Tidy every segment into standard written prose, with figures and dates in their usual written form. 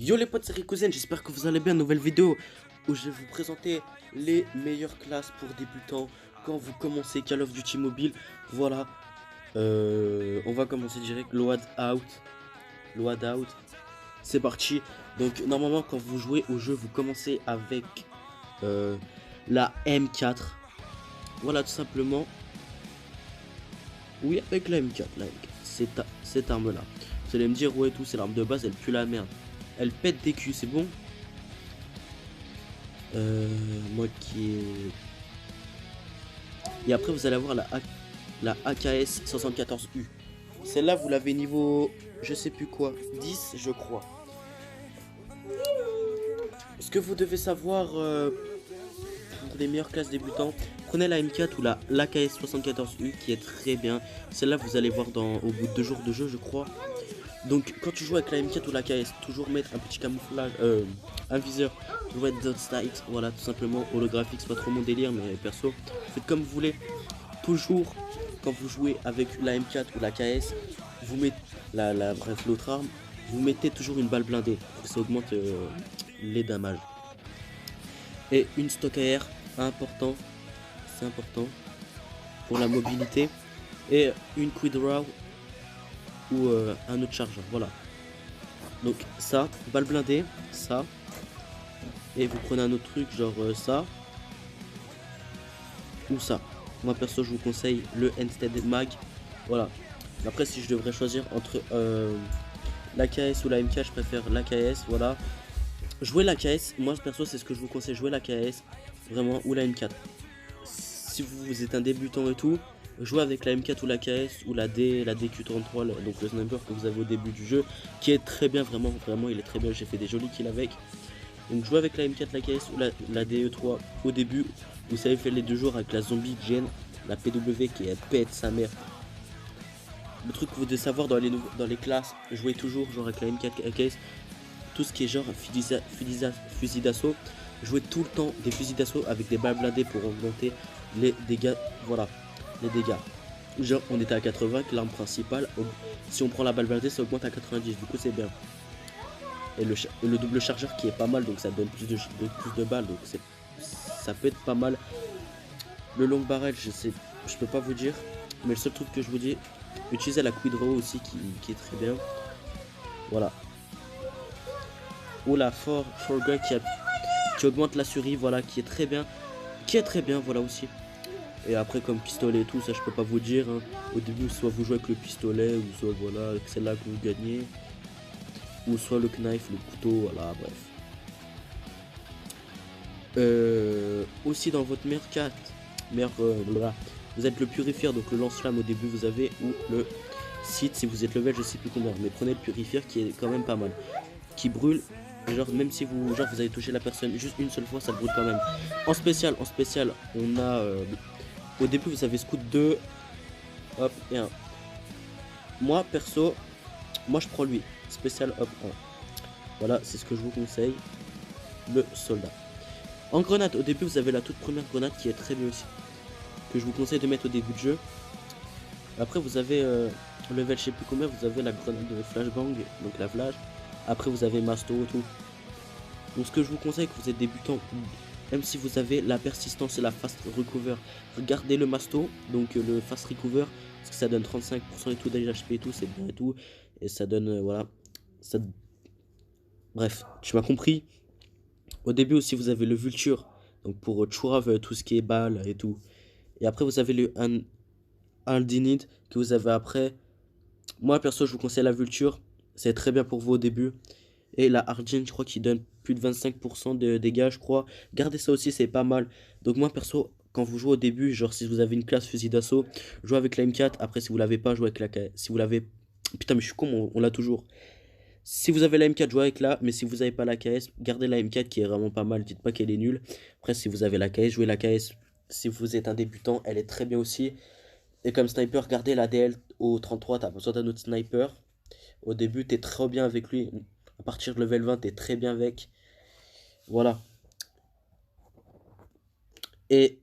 Yo les potes, c'est Rikuzen, j'espère que vous allez bien. Nouvelle vidéo où je vais vous présenter les meilleures classes pour débutants quand vous commencez Call of Duty Mobile. Voilà, on va commencer direct. Load out, c'est parti. Donc normalement quand vous jouez au jeu, vous commencez avec euh, la M4. Voilà tout simplement. Oui, avec la M4, cette arme là. Vous allez me dire ouais tout, c'est l'arme de base, elle pue la merde. Elle pète des culs, c'est bon. Moi qui est... Et après vous allez avoir la AKS 74U. Celle-là vous l'avez niveau... je sais plus quoi. 10 je crois. Ce que vous devez savoir pour les meilleures classes débutants, prenez la M4 ou la l'AKS 74U qui est très bien. Celle-là vous allez voir au bout de 2 jours de jeu je crois. Donc quand tu joues avec la M4 ou la KS, toujours mettre un petit camouflage, un viseur, toujours être dot sight, voilà tout simplement. Holographique c'est pas trop mon délire mais perso, faites comme vous voulez. Toujours quand vous jouez avec la M4 ou la KS, vous mettez bref l'autre arme, vous mettez toujours une balle blindée pour que ça augmente les damages. Et une stock AR, important, c'est important pour la mobilité. Et une quid raw ou un autre chargeur, voilà. Donc ça, balle blindée, ça. Et vous prenez un autre truc, genre ça. Ou ça. Moi perso je vous conseille le Handstead Mag. Voilà. Après si je devrais choisir entre l'AKS ou la MK, je préfère l'AKS, voilà. Jouer l'AKS, moi perso c'est ce que je vous conseille, jouer l'AKS, vraiment, ou la M4. Si vous êtes un débutant et tout, jouez avec la M4 ou la KS ou la DQ33, donc le sniper que vous avez au début du jeu, qui est très bien, vraiment, il est très bien, j'ai fait des jolis kills avec. Donc jouez avec la M4, la KS ou la DE3 au début, vous savez faire les 2 jours avec la zombie gen, la PW qui est pète sa mère. Le truc que vous devez savoir dans les classes, jouez toujours genre avec la M4, la KS, tout ce qui est genre fusil d'assaut, jouez tout le temps des fusils d'assaut avec des balles blindées pour augmenter les dégâts, voilà, les dégâts. Genre on était à 80, l'arme principale, si on prend la balle blindée ça augmente à 90, du coup c'est bien. Et le double chargeur qui est pas mal, donc ça donne plus de balles, donc ça peut être pas mal. Le long barrel, je peux pas vous dire, mais le seul truc que je vous dis, utilisez la quid raw aussi qui est très bien. Voilà. Ou la Forgun qui augmente la survie, voilà, qui est très bien, voilà aussi. Et après comme pistolet et tout, ça je peux pas vous dire, hein. Au début soit vous jouez avec le pistolet, ou soit voilà, c'est là que vous gagnez. Ou soit le knife, le couteau, voilà, bref. Aussi dans votre meilleure vous êtes le purifier, donc le lance-flamme au début vous avez, ou le site si vous êtes level je sais plus combien, mais prenez le purifier qui est quand même pas mal, qui brûle, genre même si vous avez touché la personne juste une seule fois ça brûle quand même. En spécial on a au début vous avez scout 2, hop, et 1. Moi perso, moi je prends lui, spécial hop 1. Voilà, c'est ce que je vous conseille, le soldat. En grenade, au début vous avez la toute première grenade qui est très bien aussi, que je vous conseille de mettre au début de jeu. Après vous avez level je sais plus combien, vous avez la grenade de flashbang, donc la flash. Après vous avez masto et tout. Donc ce que je vous conseille que vous êtes débutant, même si vous avez la persistance et la fast recover, regardez le masto, donc le fast recover, parce que ça donne 35% et tout d'HP et tout, c'est bien et tout. Et ça donne, voilà, ça... Bref, tu m'as compris. Au début aussi vous avez le vulture, donc pour chourave tout ce qui est balles et tout. Et après vous avez le Aldinid que vous avez après. Moi perso je vous conseille la vulture, c'est très bien pour vous au début. Et la Argent je crois qu'il donne plus de 25% de dégâts je crois. Gardez ça aussi, c'est pas mal. Donc moi perso quand vous jouez au début, genre si vous avez une classe fusil d'assaut, jouez avec la M4. Après si vous l'avez pas, jouez avec la KS. Si vous l'avez... Putain mais je suis con, on l'a toujours. Si vous avez la M4, jouez avec là, mais si vous n'avez pas la KS, gardez la M4 qui est vraiment pas mal, dites pas qu'elle est nulle. Après si vous avez la KS, jouez la KS. Si vous êtes un débutant, elle est très bien aussi. Et comme sniper, gardez la DL au 33, t'as besoin d'un autre sniper. Au début, t'es très bien avec lui. À partir de level 20, t'es très bien avec. Voilà. Et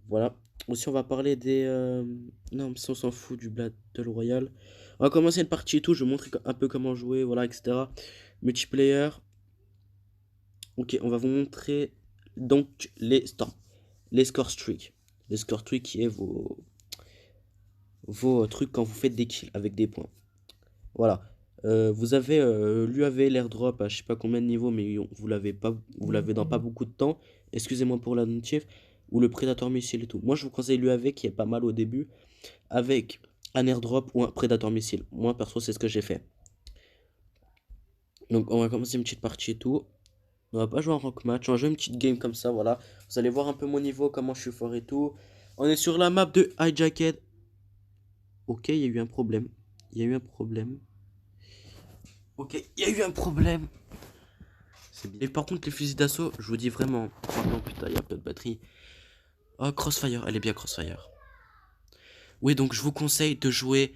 voilà. Aussi, on va parler des... Non, mais ça, on s'en fout du Battle Royale. On va commencer une partie et tout. Je vais montrer un peu comment jouer, voilà, etc. Multiplayer. Ok, on va vous montrer donc les score streak. Les score streak qui est vos trucs quand vous faites des kills avec des points. Voilà. Vous avez l'UAV, l'airdrop à je sais pas combien de niveaux, mais vous l'avez dans pas beaucoup de temps. Excusez-moi pour la notif. Ou le Predator missile et tout. Moi je vous conseille l'UAV qui est pas mal au début. Avec un airdrop ou un Predator missile. Moi perso c'est ce que j'ai fait. Donc on va commencer une petite partie et tout. On va pas jouer en rank match, on va jouer une petite game comme ça, voilà. Vous allez voir un peu mon niveau, comment je suis fort et tout. On est sur la map de Hijacked. Ok, il y a eu un problème. Il y a eu un problème. Ok, il y a eu un problème. Et par contre, les fusils d'assaut, je vous dis vraiment. Oh non, putain, il y a pas de batterie. Oh, Crossfire, elle est bien Crossfire. Oui, donc je vous conseille de jouer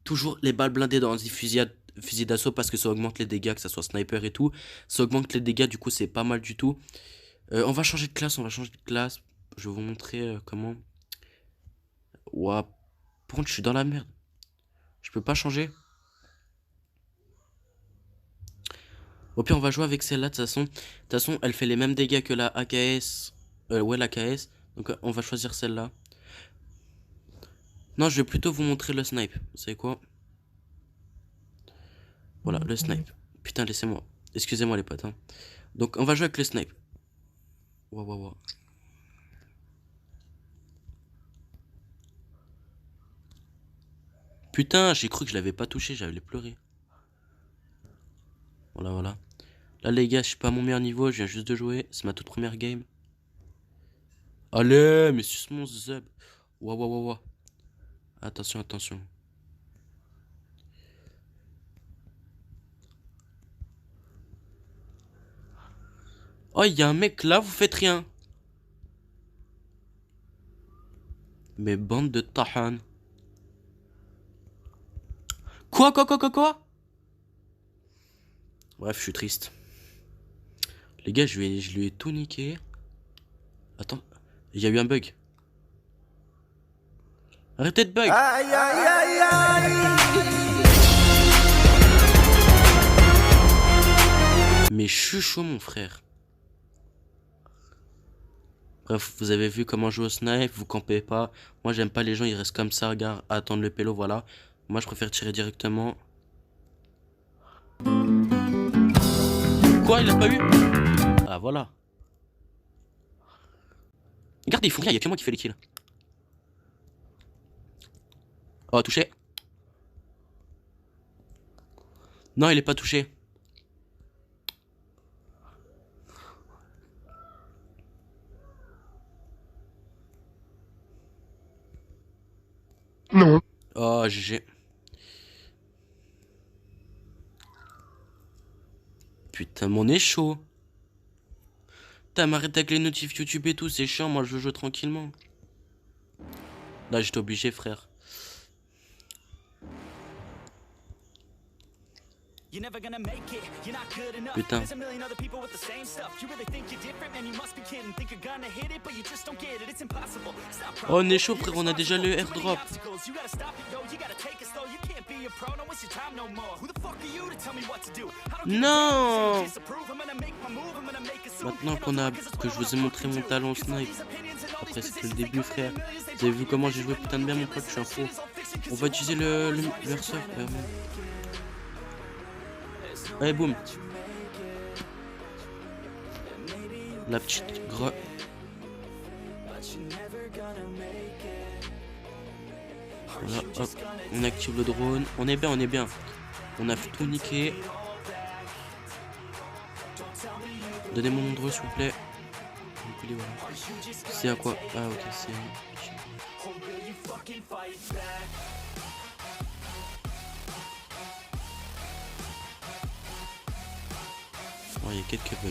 toujours les balles blindées dans les fusils d'assaut parce que ça augmente les dégâts, que ça soit sniper et tout. Ça augmente les dégâts, du coup, c'est pas mal du tout. On va changer de classe, Je vais vous montrer comment. Ouah. Par contre, je suis dans la merde. Je peux pas changer. Au pire, on va jouer avec celle-là, de toute façon, elle fait les mêmes dégâts que la AKS. Ouais, l'AKS. Donc, on va choisir celle-là. Non, je vais plutôt vous montrer le snipe. Vous savez quoi? Voilà, le snipe. Putain, laissez-moi. Excusez-moi, les potes. Hein. Donc, on va jouer avec le snipe. Waouh. Putain, j'ai cru que je l'avais pas touché, j'allais pleurer. Voilà. Là, les gars, je suis pas à mon meilleur niveau, je viens juste de jouer. C'est ma toute première game. Allez, mais suce mon zeb. Waouh. Attention. Oh, il y a un mec là, vous faites rien. Mais bande de tahan. Quoi? Bref, je suis triste. Les gars, je lui ai tout niqué. Attends, il y a eu un bug. Arrêtez de bug. Aïe. Mais je suis chaud, mon frère. Bref, vous avez vu comment jouer au snipe, vous campez pas. Moi, j'aime pas les gens, ils restent comme ça, regarde, à attendre le pélo, voilà. Moi, je préfère tirer directement. Quoi, il l'a pas eu? Ah, voilà. Regarde, ils font rien, il y a que moi qui fais les kills. Oh, touché. Non, il est pas touché. Non. Oh, GG. Putain, mon nez chaud. Putain, m'arrête avec les notifs YouTube et tout, c'est chiant, moi je joue tranquillement. Là, j'étais obligé, frère. Putain. Oh, on est chaud, frère, on a déjà le airdrop. Non. Maintenant que je vous ai montré mon talent snipe. Après, c'était le début, frère. Vous avez vu comment j'ai joué putain de bien, mon pote, je suis un faux. On va utiliser le airsoft. Allez, boum. La petite grotte. Voilà, hop. On active le drone. On est bien. On a tout niqué. Donnez-moi mon drone, s'il vous plaît. C'est à quoi? Ah, ok, c'est... Oh, il y a quelques bugs.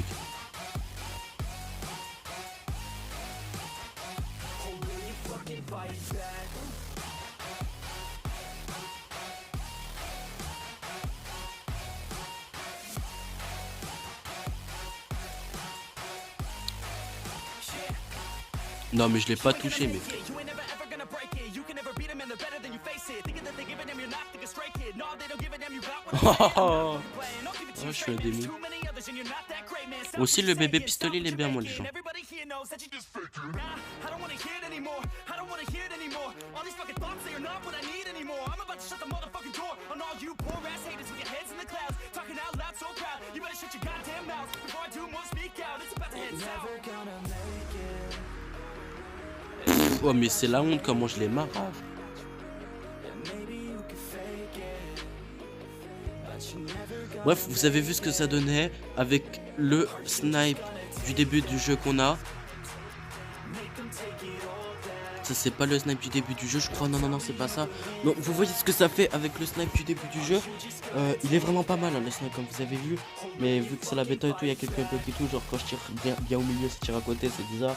Non mais je l'ai pas touché mais... Oh, je suis un démon. Aussi, le bébé pistolet, il est bien, moi, les gens. Oh, mais c'est la honte, comment je les marre. Bref, vous avez vu ce que ça donnait avec le snipe du début du jeu qu'on a. Ça, c'est pas le snipe du début du jeu, je crois. Non, c'est pas ça. Donc, vous voyez ce que ça fait avec le snipe du début du jeu. Il est vraiment pas mal, hein, le snipe, comme vous avez vu. Mais vu que c'est la bêta et tout, il y a quelques bugs et tout. Genre, quand je tire bien au milieu, ça tire à côté, c'est bizarre.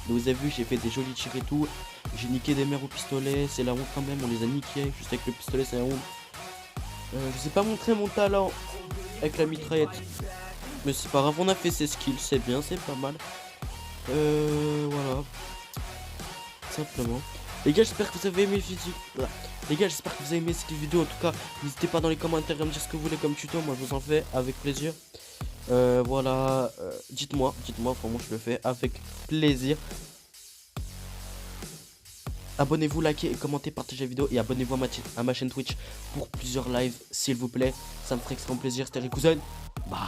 Donc, vous avez vu, j'ai fait des jolis tirs et tout. J'ai niqué des mères au pistolet. C'est la honte quand même, on les a niqués. Juste avec le pistolet, c'est la honte. Je vous ai pas montré mon talent avec la mitraillette. Mais c'est pas grave, on a fait ses skills, c'est bien, c'est pas mal. Voilà. Simplement. Les gars, j'espère que vous avez aimé Les gars, j'espère que vous avez aimé cette vidéo. En tout cas, n'hésitez pas dans les commentaires à me dire ce que vous voulez comme tuto. Moi, je vous en fais avec plaisir. Voilà. Dites-moi, vraiment, je le fais avec plaisir. Abonnez-vous, likez et commentez, partagez la vidéo et abonnez-vous à ma chaîne Twitch pour plusieurs lives, s'il vous plaît. Ça me ferait extrêmement plaisir. C'était Rikuzen. Bye.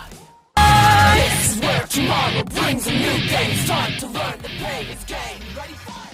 This is where tomorrow brings a new day. It's time to learn to play this game. Ready for